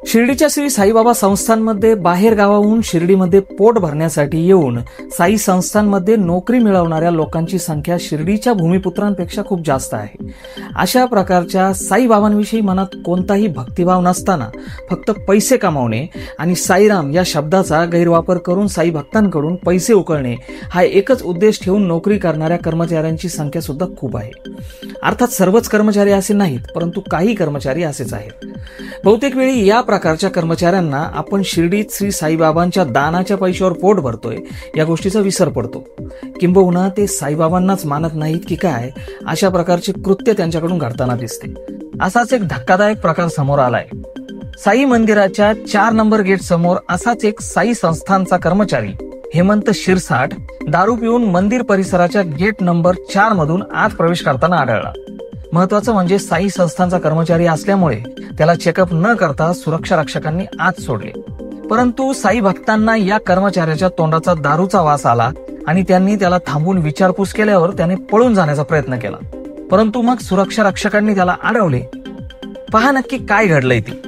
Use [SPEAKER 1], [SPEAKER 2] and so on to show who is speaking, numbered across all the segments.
[SPEAKER 1] शिर्डीच्या श्री साईबाबा संस्थांमध्ये बाहेर गावाहून शिर्डीमध्ये पोट भरण्यासाठी येऊन साई संस्थांमध्ये नोकरी मिळवणाऱ्या लोकांची संख्या शिर्डीच्या भूमिपुत्रांपेक्षा खूप जास्त आहे। अशा प्रकारच्या साईबाबांविषयी मनात कोणताही भक्तिभाव नसताना फक्त पैसे कमावणे आणि साईराम या शब्दाचा गैरवापर करून साई भक्तांकडून पैसे उकळणे हा एकच उद्देश ठेवून नोकरी करणाऱ्या कर्मचाऱ्यांची संख्या सुद्धा खूप आहे। अर्थात सर्वच कर्मचारी असे नाहीत, परंतु काही कर्मचारी असेच आहेत। बहुतेक वेळी या प्रकारच्या कर्मचाऱ्यांना आपण शिर्डीत श्री साईबाबांच्या दानाच्या पैशावर पोट भरतोय या गोष्टीचा विसर पडतो। किंबहुना ते साईबाबांनाच मानत नाहीत की काय, अशा प्रकारचे कृत्य त्यांच्याकडून घडताना दिसते। असाच एक धक्कादायक प्रकार समोर आलाय। साई मंदिराच्या 4 नंबर गेट समोर असाच एक साई संस्थानचा कर्मचारी हेमंत शिरसाट दारू पिऊन मंदिर परिसराच्या गेट नंबर 4 मधून आत प्रवेश करताना आढळला। महत्वाचं म्हणजे साई संस्थानचा कर्मचारी असल्यामुळे त्याला चेकअप न करता सुरक्षा रक्षकांनी आत सोडले, परंतु साई भक्तांना या कर्मचाऱ्याच्या तोंडाचा दारूचा वास आला आणि त्यांनी त्याला थांबून विचारपूस केल्यावर त्याने पळून जाण्याचा प्रयत्न केला, परंतु मग सुरक्षा रक्षकांनी त्याला अडवले। पहा नक्की काय घडलंय ते।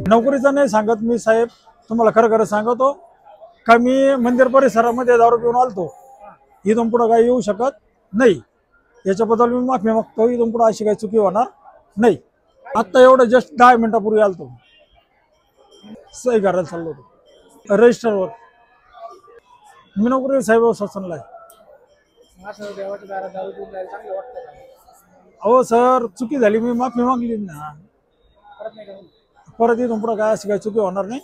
[SPEAKER 2] नोकरीचं नाही सांगत मी साहेब, तुम्हाला खरं खरं सांगतो का मी मंदिर परिसरामध्ये दारू पिऊन आलतो। इथून पुढे काही येऊ शकत नाही, याच्याबद्दल मी माफी मागतो। इथून पुढे अशी काही चुकी होणार नाही। आता एवढं जस्ट 10 मिनिटापूर्वी आलतो, सही करायला चाललो होतो रजिस्टरवर। मी नोकरी साहेब शासनला आहे। हो सर, चुकी झाली, मी माफी मागली ना, परत इथून पुढे काय अशी काही चुकी होणार नाही।